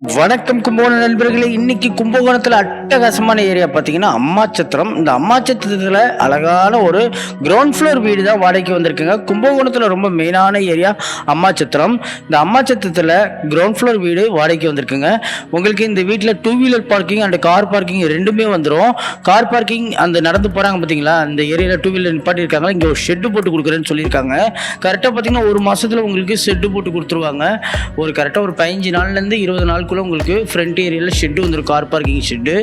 வணக்கம் கும்பகோணம் நண்பர்களே. இன்னைக்கு கும்பகோணத்துல அட்டகாசமான ஏரியா பார்த்தீங்கன்னா அம்மாச்சத்திரம். இந்த அம்மாச்சத்திரத்துல அழகான ஒரு கிரவுண்ட் ஃப்ளோர் வீடு தான் வாடகைக்கு வந்திருக்குங்க. கும்பகோணத்துல ரொம்ப மெயினான ஏரியா அம்மாச்சத்திரம். இந்த அம்மாச்சத்திரத்துல கிரவுண்ட் ஃப்ளோர் வீடு வாடகைக்கு வந்திருக்குங்க. உங்களுக்கு இந்த வீட்டில் two wheeler parking and car parking ரெண்டுமே வந்துடும். கார் பார்க்கிங் அந்த நடந்து போறாங்க பார்த்தீங்களா, அந்த ஏரியாவில் டூ வீலர் நிப்பாட்டியிருக்காங்க. இங்கே ஒரு ஷெட்டு போட்டு கொடுக்குறேன்னு சொல்லியிருக்காங்க. கரெக்டாக பார்த்தீங்கன்னா ஒரு மாசத்துல உங்களுக்கு ஷெட்டு போட்டு கொடுத்துருவாங்க. கரெக்டாக ஒரு 15 நாள்லேருந்து 20 நாள் உங்களுக்கு ஃப்ரண்ட் ஏரியாவில் ஷெட் வந்துடும், கார் பார்க்கிங் ஷெட்டு.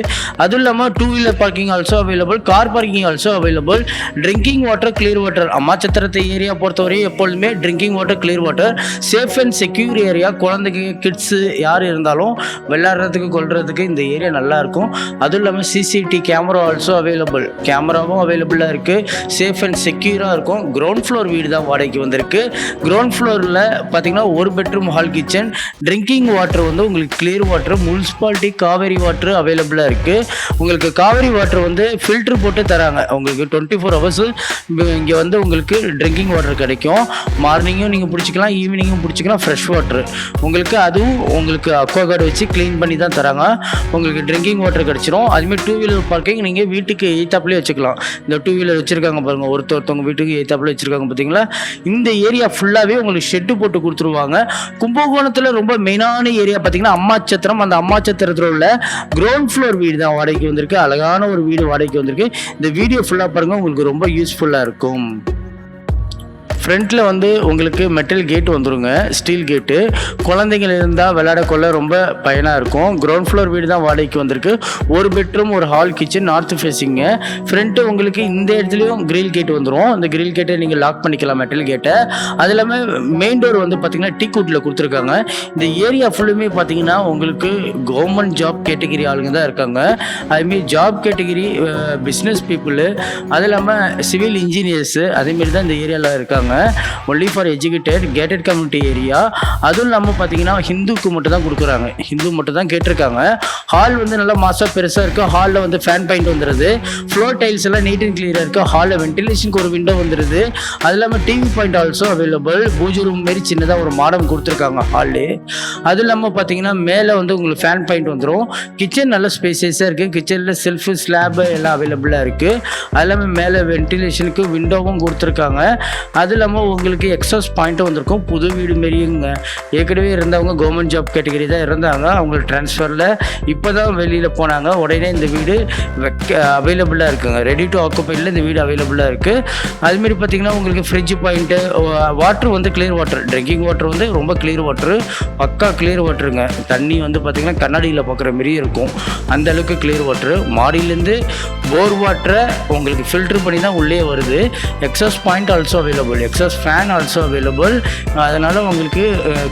அதுவும் இல்லாமல் two wheeler parking also available, car parking also available. Drinking water, clear water. அம்மாச்சத்திரத்தை ஏரியா பொறுத்தவரை எப்பொழுதுமே drinking water, clear water, safe and secure area. குழந்தைங்க, கிட்ஸு யார் இருந்தாலும் விளையாடுறதுக்கு கொள்றதுக்கு இந்த ஏரியா நல்லா இருக்கும். அதுவும் இல்லாமல் சிசிடி கேமரா ஆல்சோ அவைலபிள், கேமராவும் அவைலபிளாக இருக்குது. சேஃப் அண்ட் செக்யூராக இருக்கும். கிரவுண்ட் ஃப்ளோர் வீடு தான் வாடகைக்கு வந்திருக்கு. கிரவுண்ட் ஃப்ளோரில் பார்த்தீங்கன்னா ஒரு bedroom, hall, kitchen. Drinking water வந்து உங்களுக்கு clear water, municipality Kaveri water அவைலபிளாக இருக்குது. உங்களுக்கு காவேரி வாட்டர் வந்து ஃபில்ட்ரு போட்டு தராங்க. உங்களுக்கு 24 ஹவர்ஸ் இங்கே வந்து உங்களுக்கு ட்ரிங்கிங் வாட்டர் கிடைக்கும். மார்னிங்கும் நீங்கள் பிடிச்சிக்கலாம், ஈவினிங்கும் பிடிச்சிக்கலாம். ஃப்ரெஷ் வாட்டர் உங்களுக்கு அதுவும் உங்களுக்கு அக்வாகார்டு வச்சு க்ளீன் பண்ணி தான் தராங்க. உங்களுக்கு ட்ரிங்கிங் வாட்டர் கிடச்சிரும். அதுமாதிரி டூ வீலர் பார்க்கிங் நீங்கள் வீட்டுக்கு எய்த்தாப்லேயே வச்சுக்கலாம். இந்த டூ வீலர் வச்சுருக்காங்க பாருங்கள், ஒருத்தவங்க வீட்டுக்கு எய்த்தாப்லேயே வச்சுருக்காங்க பார்த்தீங்களா. இந்த ஏரியா ஃபுல்லாகவே உங்களுக்கு ஷெட்டு போட்டு கொடுத்துருவாங்க. கும்பகோணத்தில் ரொம்ப மெயினான ஏரியா பார்த்தீங்கன்னா அம்மாச்சத்திரம். அந்த அம்மாச்சத்திரத்தில் உள்ள கிரவுண்ட் ஃப்ளோர் வீடு தான் வாடகைக்கு வந்திருக்கு. அழகான ஒரு வீடு வாடகைக்கு வந்திருக்கு. இந்த வீடியோ ஃபுல்லாக பாருங்கள், உங்களுக்கு ரொம்ப யூஸ்ஃபுல்லாக இருக்கும். ஃப்ரண்ட்டில் வந்து உங்களுக்கு மெட்டல் கேட் வந்துடுங்க, ஸ்டீல் கேட்டு. குழந்தைகள் இருந்தால் விளையாடக்கொள்ள ரொம்ப பயனாக இருக்கும். கிரவுண்ட் ஃப்ளோர் வீடு தான் வாடகைக்கு வந்திருக்கு. ஒரு பெட்ரூம், ஒரு ஹால், கிச்சன், நார்த் ஃபேஸிங்க. ஃப்ரண்ட்டு உங்களுக்கு இந்த இடத்துலையும் கிரில் கேட் வந்துடும். அந்த கிரில் கேட்டை நீங்கள் லாக் பண்ணிக்கலாம், மெட்டல் கேட்டை. அது இல்லாமல் மெயின் டோர் வந்து பார்த்தீங்கன்னா டீக்குட்டில் கொடுத்துருக்காங்க. இந்த ஏரியா ஃபுல்லுமே பார்த்தீங்கன்னா உங்களுக்கு கவர்மெண்ட் ஜாப் கேட்டகிரி ஆளுங்க தான் இருக்காங்க. அதுமாரி ஜாப் கேட்டகிரி, பிஸ்னஸ் பீப்புளு, அது இல்லாமல் சிவில் இன்ஜினியர்ஸு, அதேமாரி தான் இந்த ஏரியாவில் இருக்காங்க. Only for educated, gated community area. அதுவும் இல்லாமல் பார்த்தீங்கன்னா ஹிந்துக்கு மட்டும் தான் கொடுக்குறாங்க, ஹிந்து மட்டும் தான் கேட்டிருக்காங்க. ஹால் வந்து நல்லா மாசாக பெருசாக இருக்குது. ஹாலில் வந்து ஃபேன் பாயிண்ட் வந்துடுது. ஃப்ளோர் டைல்ஸ் எல்லாம் நீட் அண்ட் கிளியராக இருக்குது. ஹாலில் வென்டிலேஷனுக்கு ஒரு விண்டோ வந்துடுது. அது இல்லாமல் டிவி பாயிண்ட் ஆல்சோ அவைலபிள். பூஜை ரூம் மாரி சின்னதாக ஒரு மாடம் கொடுத்துருக்காங்க ஹாலு. அது இல்லாமல் பார்த்தீங்கன்னா மேலே வந்து உங்களுக்கு ஃபேன் பாயிண்ட் வந்துடும். கிச்சன் நல்ல ஸ்பேசியஸாக இருக்குது. கிச்சனில் செல்ஃபு, ஸ்லாபு எல்லாம் அவைலபிளாக இருக்குது. அது இல்லாமல் மேலே வென்டிலேஷனுக்கு விண்டோவும் கொடுத்துருக்காங்க. அது இல்லாமல் உங்களுக்கு எக்ஸாஸ்ட் பாயிண்ட்டும் வந்திருக்கும். புது வீடு மாரியுங்க. ஏற்கனவே இருந்தவங்க கவர்மெண்ட் ஜாப் கேட்டகரி தான் இருந்தாங்க. அவங்க ட்ரான்ஸ்ஃபரில் இப்போ தான் வெளியில் போனாங்க. உடனே இந்த வீடு அவைலபிளாக இருக்குங்க. ரெடி டு ஆக்குபைடில் இந்த வீடு அவைலபிளாக இருக்குது. அதுமாரி பார்த்தீங்கன்னா உங்களுக்கு ஃப்ரிட்ஜ் பாயிண்ட்டு, வாட்ரு வந்து கிளியர் வாட்டர். ட்ரிங்கிங் வாட்டர் வந்து ரொம்ப கிளியர் வாட்ரு, பக்கா கிளியர் வாட்டருங்க. தண்ணி வந்து பார்த்திங்கன்னா கண்ணாடியில் பார்க்குற மாரி இருக்கும், அந்த அளவுக்கு கிளியர் வாட்ரு. மாடியிலேருந்து போர் வாட்டரை உங்களுக்கு ஃபில்ட்ரு பண்ணி தான் உள்ளே வருது. Exhaust point also available, exhaust fan also available. அதனால் உங்களுக்கு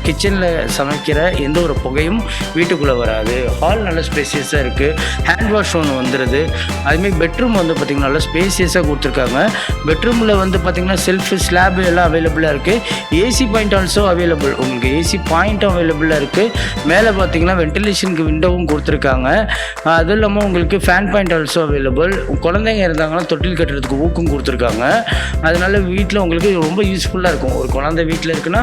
கிச்சனில் சமைக்கிற எந்த ஒரு புகையும் வீட்டுக்குள்ளே வராது. ஹால் நல்ல ஸ்பேசியஸாக இருக்குது. ஹேண்ட் வாஷ் ஒன்று வந்துடுது. அதுமாதிரி பெட்ரூம் வந்து பார்த்திங்கன்னா நல்லா ஸ்பேசியஸாக கொடுத்துருக்காங்க. பெட்ரூமில் வந்து பார்த்திங்கன்னா செல்ஃபு, ஸ்லாபு எல்லாம் அவைலபிளாக இருக்குது. AC point also available. உங்களுக்கு ஏசி பாயிண்ட்டும் அவைலபிளாக இருக்குது. மேலே பார்த்திங்கன்னா வென்டிலேஷனுக்கு விண்டோவும் கொடுத்துருக்காங்க. அதுவும் இல்லாமல் உங்களுக்கு ஃபேன் பாயிண்ட் ஆல்சோ அவைலபிள். குழந்தைங்க இருந்தாங்கன்னா தொட்டில் கட்டுறதுக்கு ஊக்கம் கொடுத்துருக்காங்க. அதனால் வீட்டில் உங்களுக்கு ரொம்ப யூஸ்ஃபுல்லாக இருக்கும். ஒரு குழந்தை வீட்டில் இருக்குன்னா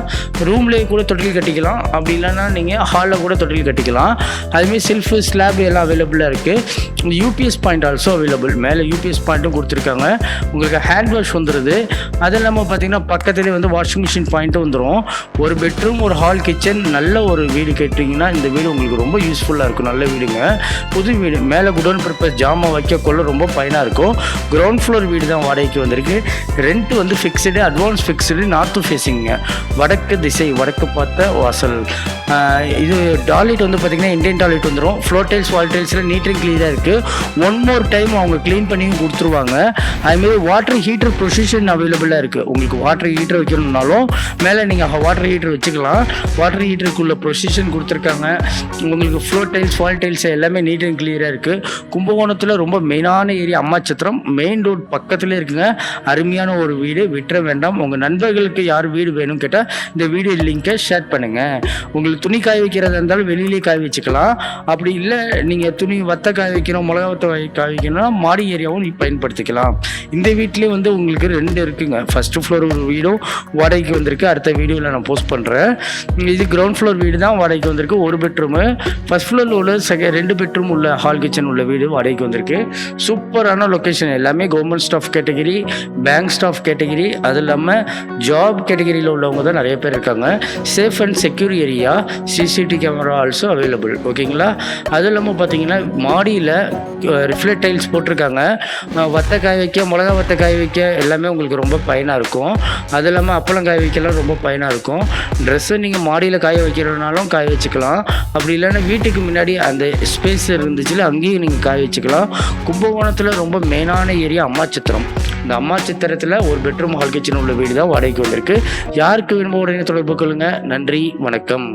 ரூம்லேயே கூட தொட்டில் கட்டிக்கலாம். அப்படி இல்லைன்னா நீங்கள் ஹாலில் கூட தொட்டில் கட்டிக்கலாம். அதுமாரி செல்ஃபு, ஸ்லாப் எல்லாம் அவைலபிளாக இருக்குது. UPS point also available. மேலே யூபிஎஸ் பாயிண்ட்டும் கொடுத்துருக்காங்க. உங்களுக்கு ஹேண்ட் வாஷ் வந்துடுது. அது இல்லாமல் பார்த்தீங்கன்னா பக்கத்துலேயே வந்து வாஷிங் மிஷின் பாயிண்ட்டும் வந்துடும். ஒரு பெட்ரூம், ஒரு ஹால், கிச்சன், நல்ல ஒரு வீடு கேட்டிங்கன்னா இந்த வீடு உங்களுக்கு ரொம்ப யூஸ்ஃபுல்லாக இருக்கும். நல்ல வீடுங்க, புது வீடு. மேலே குடோன் பர்பஸ் ஜாமான் வைக்கக்குள்ள ரொம்ப பயனாக இருக்கும். கிரவுண்ட் ஃப்ளோர் வீடு தான் வாடகைக்கு வந்திருக்கு. ரெண்ட் வந்து ஃபிக்ஸ்டு, அட்வான்ஸ் ஃபிக்ஸ்டு, நார்த் ஃபேஸிங்க, வடக்கு திசை, வடக்கு பார்த்த வாசல். இது டாய்லெட் வந்து பார்த்திங்கன்னா இண்டியன் டாய்லெட் வந்துடும். ஃப்ளோர் டைல்ஸ், வால் டைல்ஸில் நீட் அண்ட் கிளியராக இருக்குது. ஒன் மோர் டைம் அவங்க க்ளீன் பண்ணியும் கொடுத்துருவாங்க. அதுமாரி வாட்டர் ஹீட்டர் ப்ரொசிஷன் அவைலபிளாக இருக்குது. உங்களுக்கு வாட்டர் ஹீட்டர் வைக்கணுன்னாலும் மேலே நீங்கள் வாட்டர் ஹீட்டர் வச்சுக்கலாம். வாட்டர் ஹீட்டருக்குள்ள ப்ரொசிஷன் கொடுத்துருக்காங்க. உங்களுக்கு ஃப்ளோர் டைல்ஸ், வால் டைல்ஸ் எல்லாமே நீட் அண்ட் கிளியராக இருக்குது. கும்பகோணத்தில் ரொம்ப மெயினான ஏரியா அம்மாச்சத்திரம். மெயின் ரோட் பக்கத்துலேயே இருக்குங்க. அருமையான ஒரு வீடு, விட்டுற வேண்டாம். உங்கள் நண்பர்களுக்கு யார் வீடு வேணும்னு கேட்டால் இந்த வீடியோ லிங்கை ஷேர் பண்ணுங்கள். உங்களுக்கு துணி காய வைக்கிறதா இருந்தாலும் வெளியிலே காய வச்சுக்கலாம். அப்படி இல்லை நீங்கள் துணி வத்த காய வைக்கணும், மிளகா வத்த காய வைக்கணும்னா மாடி ஏரியாவும் நீ பயன்படுத்திக்கலாம். இந்த வீட்லேயே வந்து உங்களுக்கு 2 இருக்குங்க. ஃபஸ்ட்டு ஃப்ளோர் ஒரு வீடும் வாடகைக்கு வந்திருக்கு. அடுத்த வீடியோவில் நான் போஸ்ட் பண்ணுறேன். இது கிரவுண்ட் ஃப்ளோர் வீடு தான் வாடகைக்கு வந்திருக்கு. 1 பெட்ரூமு. ஃபஸ்ட் ஃப்ளோரில் உள்ள 2 பெட்ரூம் உள்ள ஹால் கிச்சன் உள்ள வீடு வாடகைக்கு வந்திருக்கு. சூப்பரான லொக்கேஷன். எல்லாமே government staff category, bank staff category, அது இல்லாமல் ஜாப் கேட்டகிரியில் உள்ளவங்க தான் நிறைய பேர் இருக்காங்க. Safe and secure area, CCTV camera also available. ஓகேங்களா? அது இல்லாமல் பார்த்தீங்கன்னா மாடியில் ரிஃப்ளெக்ட் டைல்ஸ் போட்டிருக்காங்க. வத்த காய வைக்க, மிளகா வத்த காய வைக்க எல்லாமே உங்களுக்கு ரொம்ப பயனாக இருக்கும். அது இல்லாமல் அப்பளம் காய வைக்கலாம் ரொம்ப பயனாக இருக்கும். ட்ரெஸ்ஸை நீங்கள் மாடியில் காய வைக்கிறதுனாலும் காய வச்சுக்கலாம். அப்படி இல்லைன்னா வீட்டுக்கு முன்னாடி அந்த ஸ்பேஸ் இருந்துச்சுல அங்கேயும் நீங்கள் காய வச்சுக்கலாம். கும்பகோணத்தில் ரொம்ப மெயினான ஏரியா அம்மாச்சத்திரம். இந்த அம்மாச்சத்திரத்தில் 1 பெட்ரூம் ஹால் கிச்சன் உள்ள வீடு தான் வாடகைக்கு வந்திருக்கு. யாருக்கு வேணுமோ உடனே தொடர்பு கொள்ளுங்க. நன்றி, வணக்கம்.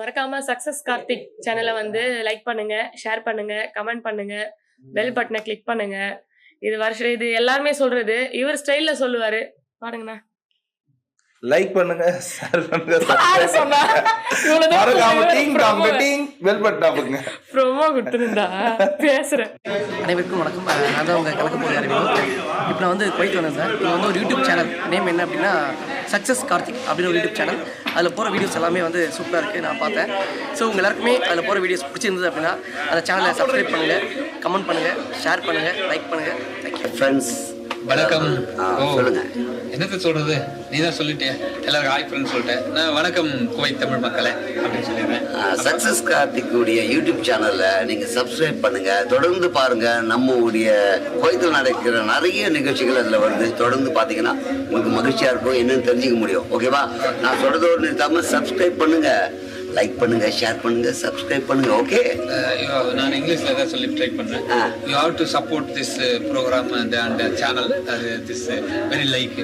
மறக்காம சக்சஸ் கார்த்திக் சேனலை வந்து லைக் பண்ணுங்க, ஷேர் பண்ணுங்க, கமெண்ட் பண்ணுங்க, பெல் பட்டனை கிளிக் பண்ணுங்க. இது எல்லாருமே சொல்றது, இவர் ஸ்டைல்ல சொல்லுவாரு. பாருங்கண்ணா. லைக் பண்ணுங்க, ஷேர் பண்ணுங்க, சப்ஸ்கிரைப் பண்ணுங்க. மறக்காம டிங் பெல் பட்டன் அமுக்குங்க. ப்ரோமோ கொடுத்துருந்தா பேசுறேன். அனைவருக்கும் வணக்கம். நான் தான் உங்கள் கலக்க போகிற அறிவு. இப்போ நான் வந்து குவைத் வந்தேன் சார். இது வந்து ஒரு யூடியூப் சேனல். நேம் என்ன அப்படின்னா சக்ஸஸ் கார்த்திக் அப்படின்னு ஒரு யூடியூப் சேனல். அதில் போகிற வீடியோஸ் எல்லாமே வந்து சூப்பராக இருக்குது, நான் பார்த்தேன். ஸோ உங்கள் எல்லாருக்குமே அதில் போகிற வீடியோஸ் பிடிச்சிருந்தது அப்படின்னா அந்த சேனலை சப்ஸ்கிரைப் பண்ணுங்கள், கமெண்ட் பண்ணுங்கள், ஷேர் பண்ணுங்கள், லைக் பண்ணுங்கள். Thank you friends. வணக்கம். சொல்லுங்க. என்னத்த சொல்றது, நீ தான் சொல்லிட்டே. எல்லாருக்கும் ஹாய் ஃப்ரெண்ட்ஸ் சொல்லிட்டேன். நான் வணக்கம் குவைத் தமிழ் மக்களே அப்படின்னு சொல்லிடுறேன். சக்சஸ் கார்த்திக்குடைய யூடியூப் சேனல்ல நீங்க சப்ஸ்கிரைப் பண்ணுங்க, தொடர்ந்து பாருங்க. நம்மளுடைய குவைத்தில் நடக்கிற நிறைய நிகழ்ச்சிகள் அதுல வருது. தொடர்ந்து பாத்தீங்கன்னா உங்களுக்கு மகிழ்ச்சியா இருக்கும், என்னன்னு தெரிஞ்சுக்க முடியும். ஓகேவா? நான் சொல்றதோடு நிறுத்தாம சப்ஸ்கிரைப் பண்ணுங்க, லைக் பண்ணுங்க, ஷேர் பண்ணுங்க, சப்ஸ்கிரைப் பண்ணுங்க. ஓகே? நான் இங்கிலீஷ்ல தான் சொல்லி ட்ரை பண்றேன். You have to support this programme and channel. This very like